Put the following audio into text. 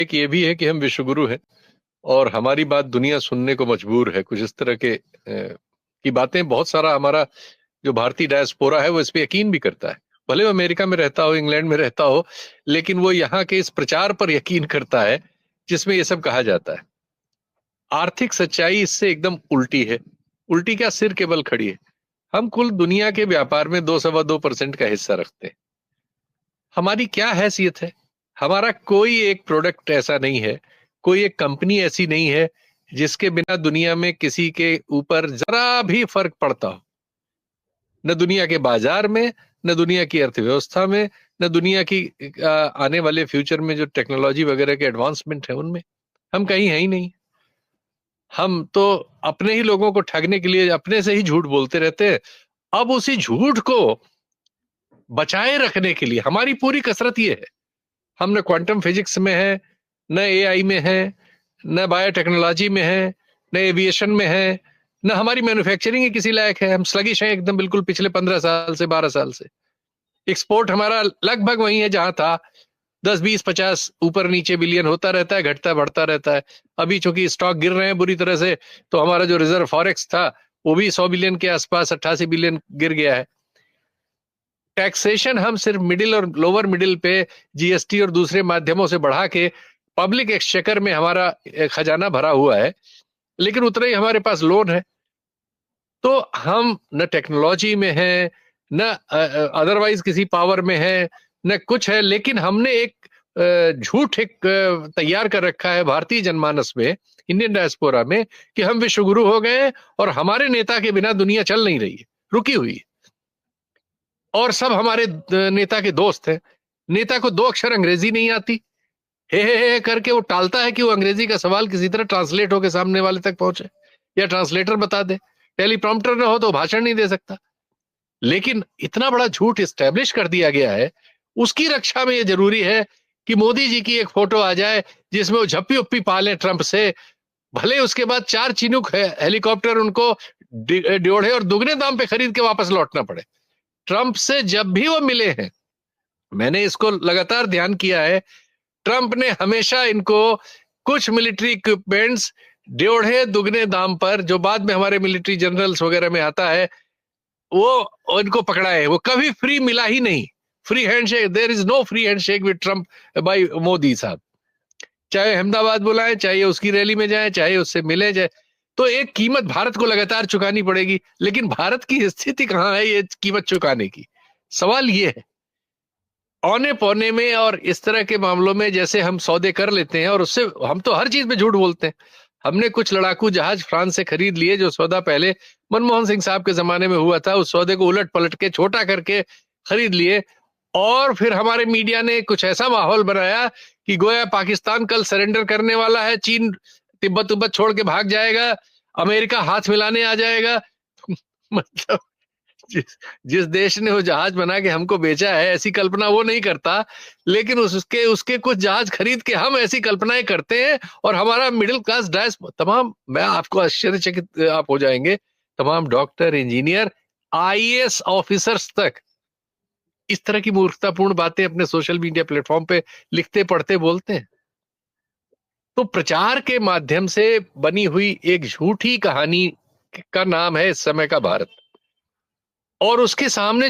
एक ये भी है कि हम विश्वगुरु हैं और हमारी बात दुनिया सुनने को मजबूर है। कुछ इस तरह के की बातें बहुत सारा हमारा जो भारतीय डायस्पोरा है वो इस पे यकीन भी करता है। भले वो अमेरिका में रहता हो, इंग्लैंड में रहता हो, लेकिन वो यहाँ के इस प्रचार पर यकीन करता है जिसमें ये सब कहा जाता है। आर्थिक सच्चाई इससे एकदम उल्टी है। उल्टी क्या, सिर के बल खड़ी है। हम कुल दुनिया के व्यापार में 2.25% का हिस्सा रखते हैं। हमारी क्या हैसियत है? हमारा कोई एक प्रोडक्ट ऐसा नहीं है, कोई एक कंपनी ऐसी नहीं है जिसके बिना दुनिया में किसी के ऊपर जरा भी फर्क पड़ता हो। न दुनिया के बाजार में, न दुनिया की अर्थव्यवस्था में, न दुनिया की आने वाले फ्यूचर में जो टेक्नोलॉजी वगैरह के एडवांसमेंट है उनमें हम कहीं है ही नहीं। हम तो अपने ही लोगों को ठगने के लिए अपने से ही झूठ बोलते रहते हैं। अब उसी झूठ को बचाए रखने के लिए हमारी पूरी कसरत ये है। हम न क्वांटम फिजिक्स में है, न एआई में है, न बायोटेक्नोलॉजी में है, न एविएशन में है, न हमारी मैन्युफैक्चरिंग ही किसी लायक है। हम स्लगिश हैं एकदम, बिल्कुल पिछले 15 साल से, 12 साल से। एक्सपोर्ट हमारा लगभग वही है जहां था। 10 20 50 ऊपर नीचे बिलियन होता रहता है, घटता बढ़ता रहता है। अभी चूंकि स्टॉक गिर रहे हैं बुरी तरह से, तो हमारा जो रिजर्व फॉरेक्स था वो भी 100 बिलियन के आसपास, 88 बिलियन गिर गया है। टैक्सेशन हम सिर्फ मिडिल और लोअर मिडिल पे जीएसटी और दूसरे माध्यमों से बढ़ा के पब्लिक एक्सचेकर में हमारा खजाना भरा हुआ है, लेकिन उतना ही हमारे पास लोन है। तो हम न टेक्नोलॉजी में है, न अदरवाइज किसी पावर में है, न कुछ है, लेकिन हमने एक झूठ एक तैयार कर रखा है भारतीय जनमानस में, इंडियन डायस्पोरा में, कि हम विश्वगुरु हो गए हैं और हमारे नेता के बिना दुनिया चल नहीं रही है, रुकी हुई है। और सब हमारे नेता के दोस्त हैं। नेता को 2 अक्षर अंग्रेजी नहीं आती, हे करके वो टालता है कि वो अंग्रेजी का सवाल किसी तरह ट्रांसलेट होकर सामने वाले तक पहुंचे या ट्रांसलेटर बता दे। टेलीप्रॉम्प्टर ना हो तो भाषण नहीं दे सकता। लेकिन इतना बड़ा झूठ इस्टेब्लिश कर दिया गया है, उसकी रक्षा में ये जरूरी है कि मोदी जी की एक फोटो आ जाए जिसमें वो झप्पी उप्पी पाले ट्रंप से। भले उसके बाद 4 चिनूक हेलीकॉप्टर उनको ड्योढ़े और दुगने दाम पे खरीद के वापस लौटना पड़े। ट्रंप से जब भी वो मिले हैं, मैंने इसको लगातार ध्यान किया है, ट्रंप ने हमेशा इनको कुछ मिलिट्री इक्विपमेंट्स ड्योढ़े दुगने दाम पर, जो बाद में हमारे मिलिट्री जनरल्स वगैरह में आता है, वो इनको पकड़ा है। वो कभी फ्री मिला ही नहीं। Free handshake, there is no free handshake with Trump by Modi साहब। चाहे अहमदाबाद बुलाएं, चाहे उसकी रैली में जाए, चाहे उससे मिले जाए, तो एक कीमत भारत को लगातार चुकानी पड़ेगी। लेकिन भारत की स्थिति कहां है ये कीमत चुकाने की? सवाल ये है। औने पौने में और इस तरह के मामलों में जैसे हम सौदे कर लेते हैं, और उससे हम तो हर चीज में झूठ बोलते हैं। हमने कुछ लड़ाकू जहाज फ्रांस से खरीद लिए, जो सौदा पहले मनमोहन सिंह साहब के जमाने में हुआ था। उस सौदे को उलट पलट के छोटा करके खरीद लिए, और फिर हमारे मीडिया ने कुछ ऐसा माहौल बनाया कि गोया पाकिस्तान कल सरेंडर करने वाला है, चीन तिब्बत उब्बत छोड़ के भाग जाएगा, अमेरिका हाथ मिलाने आ जाएगा। मतलब जिस जिस देश ने वो जहाज बना के हमको बेचा है, ऐसी कल्पना वो नहीं करता, लेकिन उसके उसके कुछ जहाज खरीद के हम ऐसी कल्पनाएं करते हैं। और हमारा मिडिल क्लास डायस तमाम, मैं आपको आश्चर्यचकित आप हो जाएंगे, तमाम डॉक्टर, इंजीनियर, आईएएस ऑफिसर्स तक इस तरह की मूर्खतापूर्ण बातें अपने सोशल मीडिया प्लेटफॉर्म पे लिखते, पढ़ते, बोलते हैं। तो प्रचार के माध्यम से बनी हुई एक झूठी कहानी का नाम है इस समय का भारत, और उसके सामने